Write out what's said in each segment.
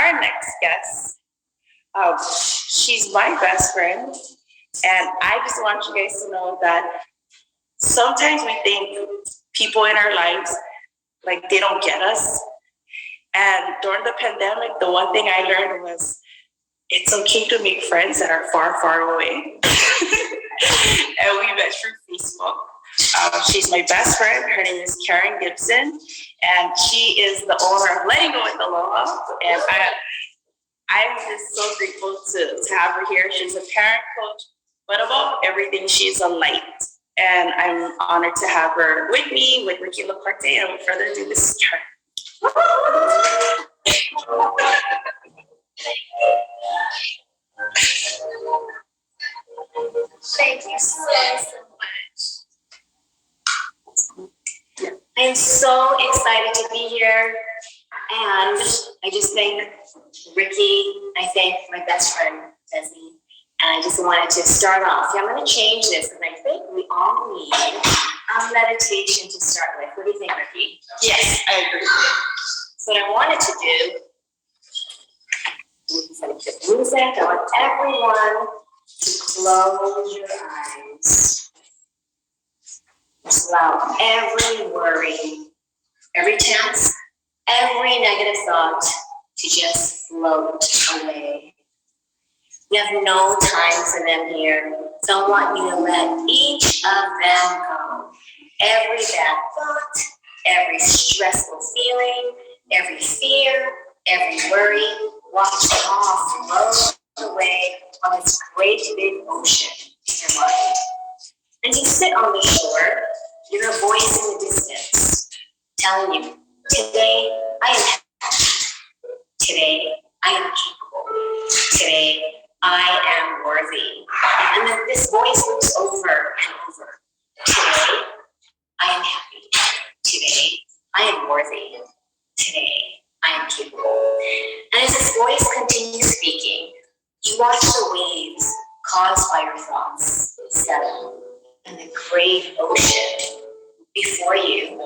our next guest, she's my best friend. And I just want you guys to know that sometimes we think people in our lives, like, they don't get us. And during the pandemic, the one thing I learned was it's okay to make friends that are far, far away. And we met through Facebook. She's my best friend. Her name is Karen Gibson, and she is the owner of Letting Go with the Law. And I'm just so grateful to have her here. She's a parent coach, but above everything, she's a light. And I'm honored to have her with me, with Ricky LaCorte. And without further ado, this is Karen. Thank you so much. I'm so excited to be here. And I just thank Ricky. I thank my best friend, Deslynn. And I just wanted to start off. I'm going to change this because I think we all need a meditation to start with. What do you think, Ricky? Yes, I agree. So what I wanted to do is I want everyone to close your eyes. Just allow every worry, every tense, every negative thought to just float away. We have no time for them here, so I want you to let each of them go. Every bad thought, every stressful feeling, every fear, every worry, watch them all float away on this great big ocean in your mind. And you sit on the shore, you're a voice in the distance telling you, today I am happy. Today I am capable. Today I am worthy. And then this voice loops over and over. Today I am happy. Today I am worthy. Today I am capable. And as this voice continues speaking, you watch the waves caused by your thoughts settle, and the great ocean before you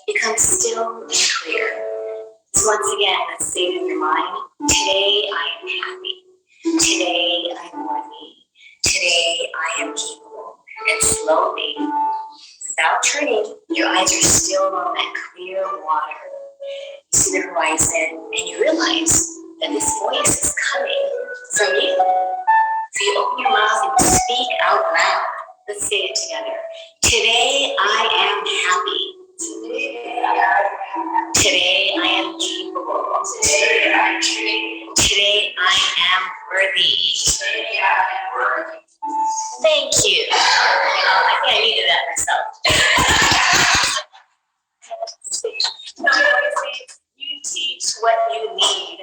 becomes still and clear. So once again, let's say to your mind, today I am happy. Today I am worthy. Today I am capable. And slowly, without turning, your eyes are still on that clear water. You see the horizon, and you realize that this voice is coming from you. So you open your mouth and speak out loud. Let's say it together. Today I am happy. Today I am capable. Today I am worthy. Thank you. I think I needed that myself. You teach what you need.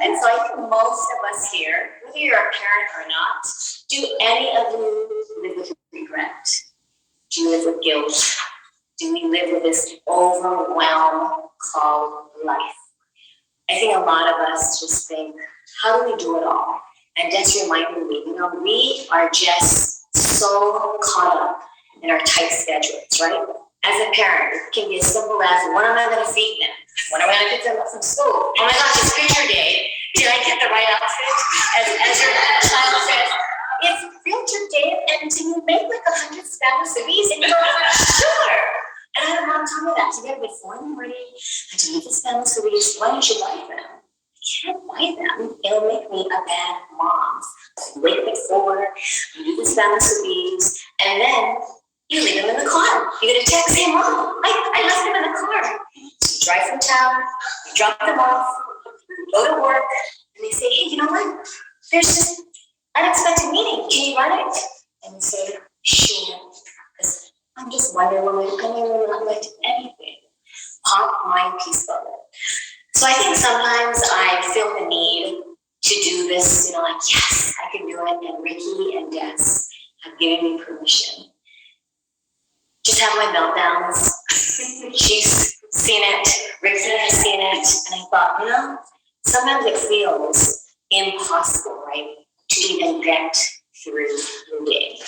And so I think most of us here, whether you're a parent or not, do any of you live with regret? Do you live with guilt? Do we live with this overwhelm called life? I think a lot of us just think, how do we do it all? And just reminding me, we are just so caught up in our tight schedules, right? As a parent, it can be as simple as, when am I going to feed them? When am I going to pick them up from school? Oh my gosh, it's picture day. Did I get the right outfit? As your child says, it's filter day, and do you make like 100 Spanish CVs? And you go, sure. And I had a mom tell me that today before in the morning. I do need the Spanish CVs. Why don't you buy them? I can't buy them. It'll make me a bad mom. Wake up at 4, you do the Spanish CVs, and then you leave them in the car. You get a text, hey mom, I left them in the car. So you drive from town, you drop them off, you go to work, and they say, hey, you know what? There's this unexpected meeting. Can you run it? And you say, sure. Because I'm just wondering when we're going to run it anything. Pop my piece of it. So I think sometimes I feel the need to do this, like, yes, I can do it. And Ricky and Des have given me permission. Just have my meltdowns. She's seen it. Ricky has seen it. And I thought, sometimes it feels impossible, right, to even get through the day.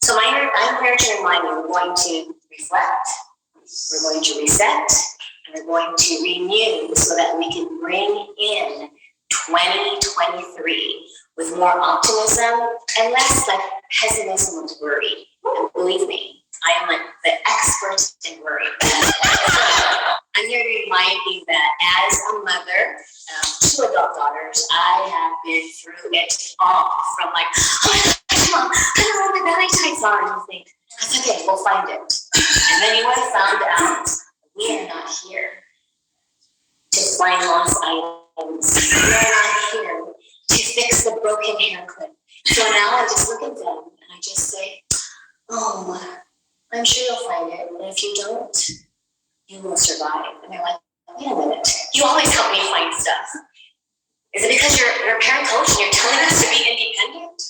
So I'm here to remind you, we're going to reflect, we're going to reset, and we're going to renew so that we can bring in 2023 with more optimism and less like pessimism and worry. And believe me, I am like the expert in worry. I'm here to remind you that as a mother, 2 adult daughters, I have been through it all. From like, oh my gosh, Mom, I don't know what my belly tights are. And you think, that's okay, we'll find it. And then you would have found out we are not here to find lost items. We are not here to fix the broken hair clip. So now I just look at them and I just say, oh, I'm sure you'll find it. And if you don't, you will survive. And they're like, wait a minute, you always help me find stuff. Is it because you're a parent coach and you're telling us to be independent?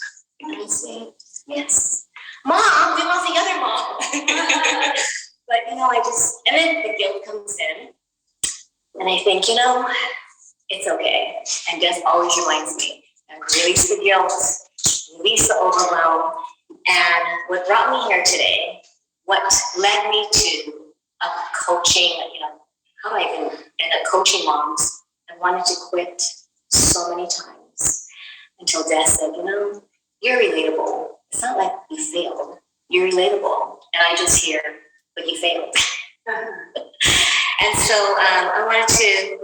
And I say, yes. Mom, we want the other mom. But, and then the guilt comes in. And I think, it's okay. And Des always reminds me, release the guilt, release the overwhelm. And what brought me here today, what led me to a coaching, how do I even end up coaching moms? I wanted to quit so many times until Des said, you're relatable. It's not like you failed. You're relatable. And I just hear, but you failed. And so I wanted to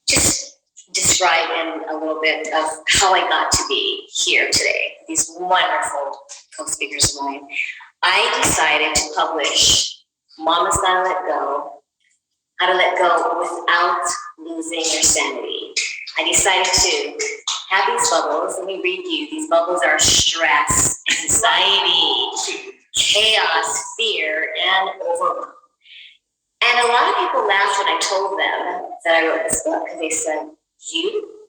just describe in a little bit of how I got to be here today. These wonderful co-speakers of mine. I decided to publish Mama's Gotta Let Go, How to Let Go Without Losing Your Sanity. I decided to have these bubbles. Let me read you. These bubbles are stress, anxiety, chaos, fear, and overwhelm. And a lot of people laughed when I told them that I wrote this book because they said, you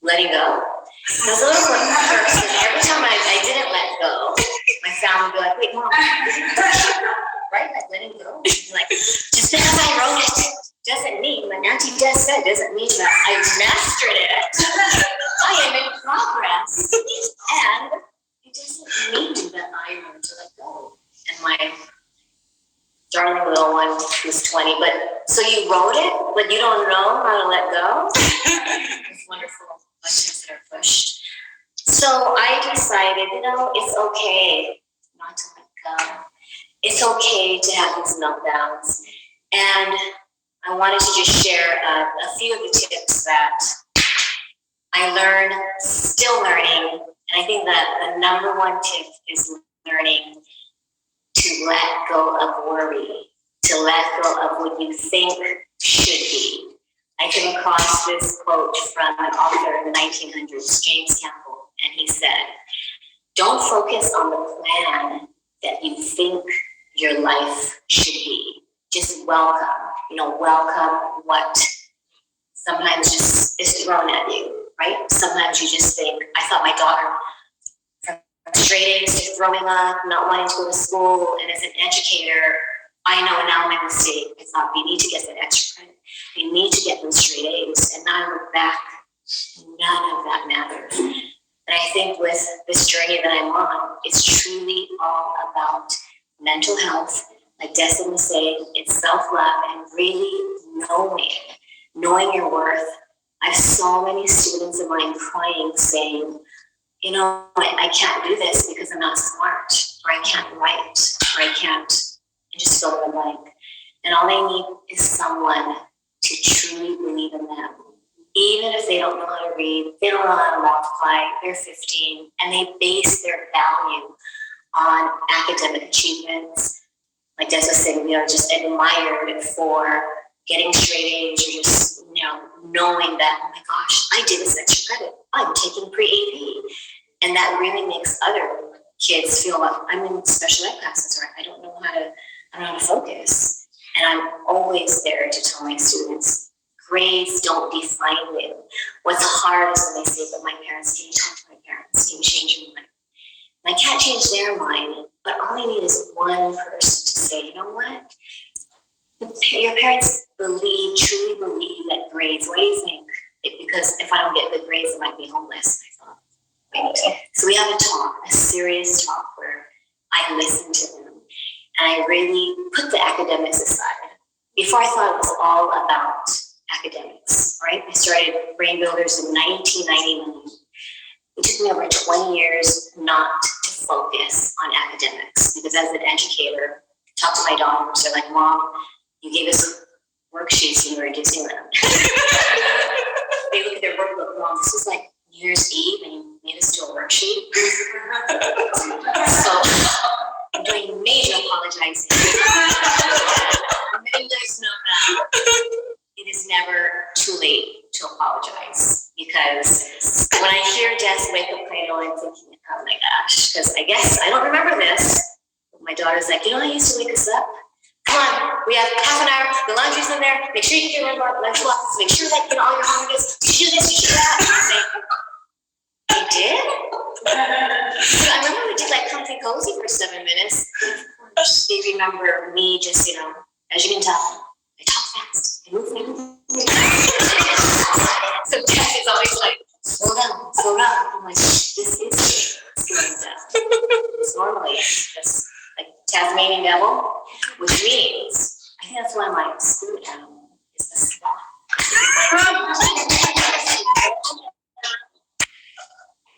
letting go? And I was a little person. Every time I didn't let go, my family would be like, wait, Mom, right? Like letting go? Like, just because I wrote it doesn't mean, like Auntie Des said, doesn't mean that I mastered it. I am in progress. And it doesn't mean that I learned to let go. And my darling little one who's 20, but so you wrote it, but you don't know how to let go? It's wonderful lessons that are pushed. So I decided, it's okay not to let go. It's okay to have these meltdowns. And I wanted to just share a few of the tips that I learned, still learning. And I think that the number one tip is learning to let go of worry, to let go of what you think should be. I came across this quote from an author in the 1900s, James Campbell, and he said, don't focus on the plan that you think your life should be. Just welcome what sometimes just is thrown at you, right? Sometimes you just think, I thought my daughter, from straight A's to throwing up, not wanting to go to school, and as an educator, I know now my mistake. I thought we need to get that extra credit. We need to get those straight A's. And now I look back, none of that matters. And I think with this journey that I'm on, it's truly all about mental health. Like Deslynn was saying, it's self-love and really knowing your worth. I have so many students of mine crying, saying, I can't do this because I'm not smart, or I can't write, or I can't, and just fill in the blank. And all they need is someone to truly believe in them. Even if they don't know how to read, they don't know how to multiply, they're 15, and they base their value on academic achievements. Like Des was saying, just admired for getting straight A's, or just, knowing that, oh my gosh, I did this extra credit. I'm taking pre-AP. And that really makes other kids feel like I'm in special ed classes, or I don't know how to focus. And I'm always there to tell my students, grades don't define you. What's hard is when they say, but my parents, can you talk to my parents? Can you change your mind? And I can't change their mind, but all I need is one person to say, you know what? Your parents truly believe that grades, what do you think? Because if I don't get good grades, I might be homeless. I thought, wait. So we have a serious talk where I listen to them. And I really put the academics aside. Before I thought it was all about academics. right? I started Brain Builders in 1999. It took me over 20 years not to focus on academics because as an educator, I talk to my daughters, they're like, Mom, you gave us worksheets when we were in Disneyland. They look at their workbook, Mom, this was like New Year's Eve and you made us do a worksheet. So I'm doing major apologizing. Many guys know that it is never too late to apologize because when I hear Des wake up cradle, I'm thinking, oh my gosh, because I guess I don't remember this. My daughter's like, you know how you used to wake us up? Come on, we have half an hour, the laundry's in there, make sure you get your lunchbox, make sure that you know all your homework is, you should do this, you should do that. They did? So I remember we did like comfy cozy for 7 minutes. They remember me just, you know, as you can tell, I talk fast, I move fast. So Jess is always like, slow down, slow down. I'm like, this is slowing down. It's normally just like Tasmanian devil, which means, I think that's why my spirit animal is the sloth.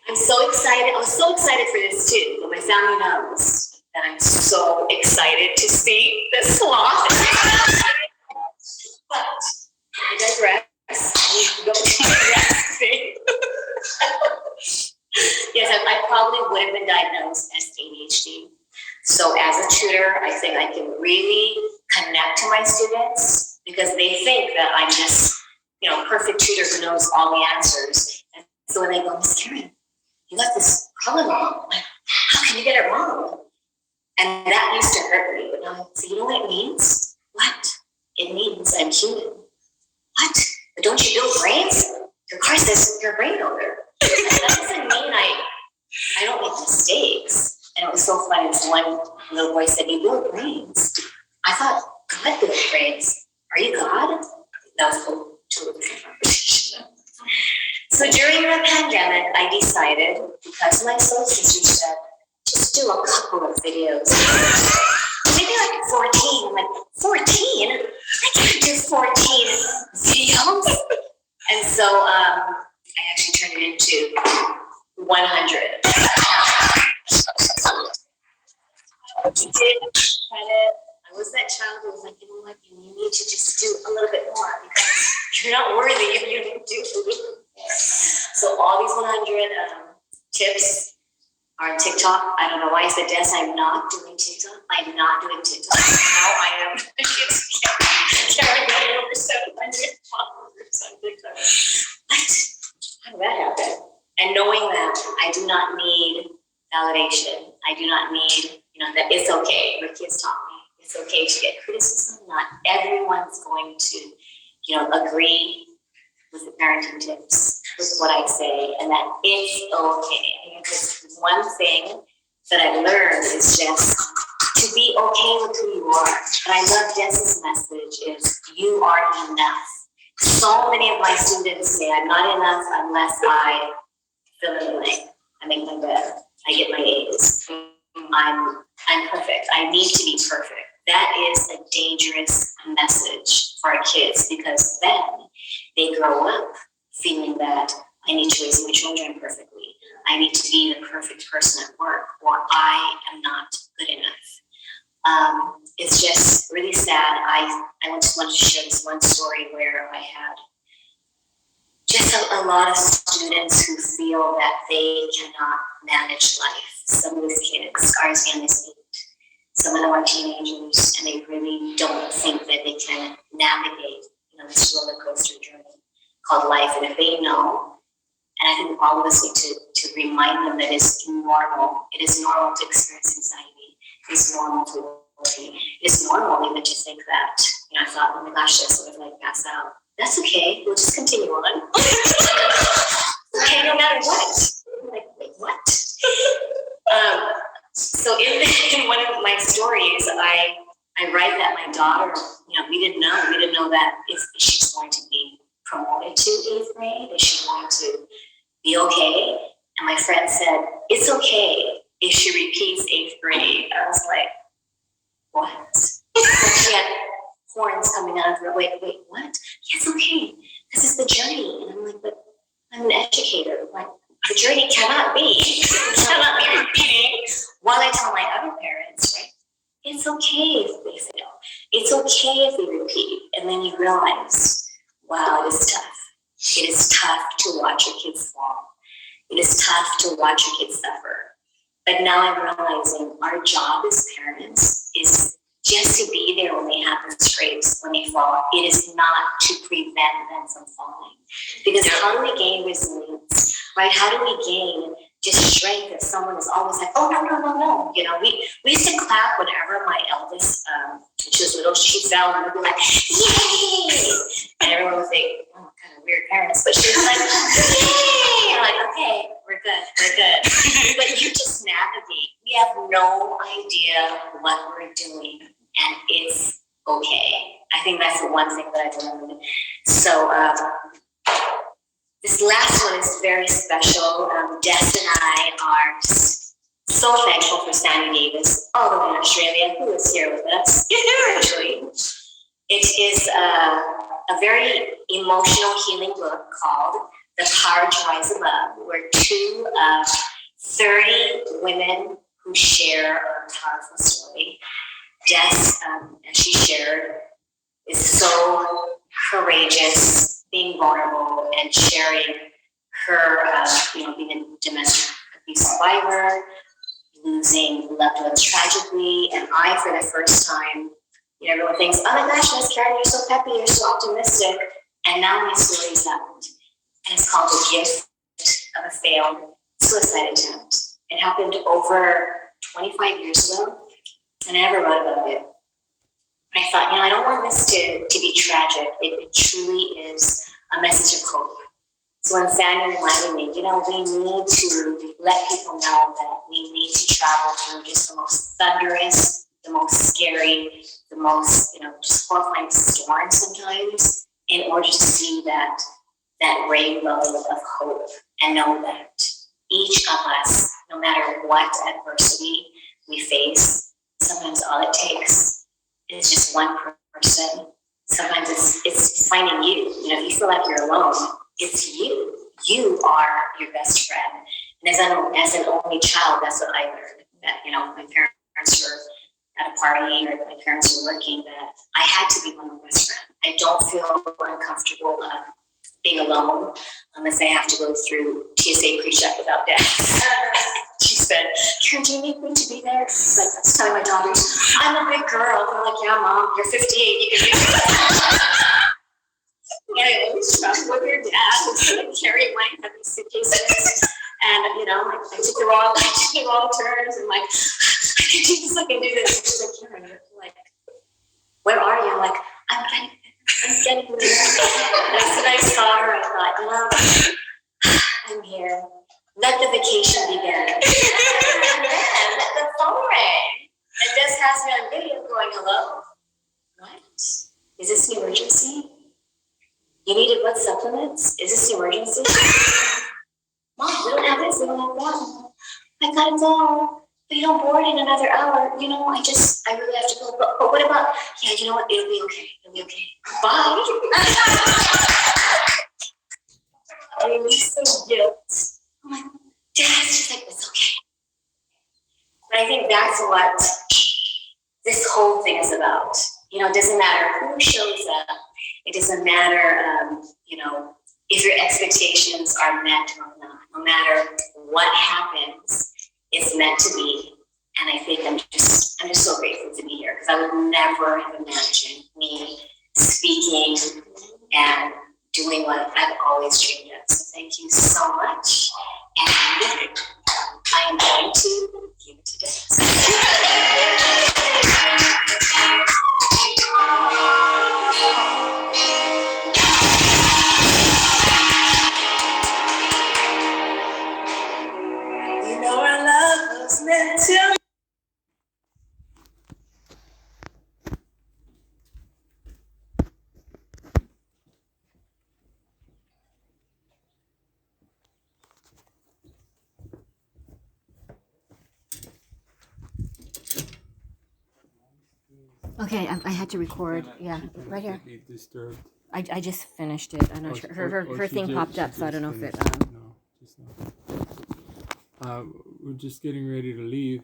I'm so excited. I was so excited for this too, but my family knows that I'm so excited to see the sloth. But I digress. We go to the next thing. Yes, I probably would have been diagnosed as ADHD. So as a tutor, I think I can really connect to my students because they think that I'm just, you know, perfect tutor who knows all the answers. And so when they go, Miss Karen, you got this problem wrong. Like, how can you get it wrong? And that used to hurt me. But now, so you know what it means? What? It means I'm human. What? But don't you build brains? Your car says you're a brain builder. That doesn't mean I don't make mistakes. And it was so funny. This one little boy said, you build brains. I thought, God built brains. Are you God? That was cool. So during the pandemic, I decided, because my soul sister said, just do a couple of videos. Maybe like 14. I'm like, 14? I can't do 14 videos. And so I actually turned it into 100. I was that child who was like, you know what, you need to just do a little bit more because you're not worthy if you didn't do it. So all these 100 tips are on TikTok. I don't know why I said, Des, I'm not doing TikTok. I'm not doing TikTok. Now I am. Carrying over 700 followers on TikTok. What? How did that happen? And knowing that I do not need validation. I do not need, that it's okay. My kids taught me it's okay to get criticism. Not everyone's going to, agree with the parenting tips, with what I say, and that it's okay. I think this one thing that I learned is just to be okay with who you are. And I love Des's message is you are enough. So many of my students say I'm not enough unless I fill in the blank. I make my bed. I get my A's. I'm perfect. I need to be perfect. That is a dangerous message for our kids because then they grow up feeling that I need to raise my children perfectly. I need to be the perfect person at work, or I am not good enough. It's just really sad. I want to share this one story where I had just a lot of students who feel that they cannot manage life. Some of these kids are as young as 8. Some of them are teenagers, and they really don't think that they can navigate, this roller coaster journey called life. And if they know, and I think all of us need to remind them that it's normal. It is normal to experience anxiety. It's normal to worry. It's normal even to think that, I thought, oh my gosh, this would pass out. That's okay. We'll just continue on. Okay, no matter what. I'm like, wait, what? So in one of my stories, I write that my daughter, we didn't know that if she's going to be promoted to 8th grade, is she going to be okay? And my friend said, it's okay if she repeats 8th grade. I was like, what? So she had horns coming out of her. Wait, what? Yeah, it's okay. This is the journey. And I'm like, but I'm an educator. Like, the journey cannot be repeating while I tell my other parents, right? It's okay if they fail. It's okay if they repeat. And then you realize, wow, it is tough. It is tough to watch your kids fall. It is tough to watch your kids suffer. But now I'm realizing our job as parents is just to be there when they have the scrapes, when they fall. It is not to prevent them from falling. Because how do we gain resilience, right? How do we gain just strength if someone is always like, oh, no. You know, we used to clap whenever my eldest, when she was little, she fell, and we'd be like, yay! And everyone would think, oh, kind of weird parents, but she was like, yay! I'm like, okay, we're good. But you just navigate. We have no idea what we're doing, and it's okay. I think that's the one thing that I've learned. So this last one is very special. Des and I are so thankful for Sandy Davis, all the way in Australia, who is here with us virtually. It is a very emotional healing book called The Courage Rise Above, where two of 30 women who share a powerful story. Des, as she shared, is so courageous, being vulnerable and sharing her, being a domestic abuse survivor, losing loved ones tragically, and I, for the first time, everyone thinks, oh my gosh, Miss Karen, you're so peppy, you're so optimistic, and now my story is out, and it's called The Gift of a Failed Suicide Attempt. It happened over 25 years ago, and I never wrote about it. I thought, I don't want this to be tragic. It truly is a message of hope. So when Sandy reminded me, we need to let people know that we need to travel through just the most thunderous, the most scary, the most, just horrifying storms sometimes in order to see that rainbow of hope and know that each of us, no matter what adversity we face, sometimes all it takes is just one person. Sometimes it's finding you. If you feel like you're alone, it's you. You are your best friend. And as an only child, that's what I learned. That my parents were at a party or my parents were working. That I had to be my best friend. I don't feel uncomfortable being alone unless I have to go through TSA pre-check without Dad. She said, Karen, do you need me to be there? It's like, I was telling my daughters, I'm a big girl. They're like, yeah, Mom, you're 58. You can do it. I always struggled with your dad who's going to carry my heavy suitcases. And, I took the wrong turns and I can do this, I can do this. And she's like, Karen, you're like, where are you? I'm like, I'm getting there. And as soon as I saw her, I thought, I'm here. Let the vacation begin. And then let the phone ring. And Des has me on video going, hello? What? Is this an emergency? You needed what supplements? Is this an emergency? Mom, we don't have this, we don't have that. I gotta go. But board in another hour. I really have to go. But what about, you know what? It'll be okay. Bye. I released some guilt. I'm like, Dad's just like, it's okay. But I think that's what this whole thing is about. It doesn't matter who shows up. It doesn't matter, if your expectations are met or not. No matter what happens, it's meant to be. And I think I'm just so grateful to be here because I would never have imagined me speaking and doing what I've always dreamed of. So thank you so much. And I am going to give it to Des. Our love was meant to. Okay, I had to record. Yeah, right here. Be disturbed. I just finished it. I'm not sure. Her thing popped up, so I don't know if it. No, just not. We're just getting ready to leave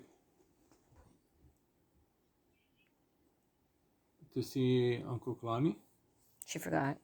to see Uncle Kalani. She forgot.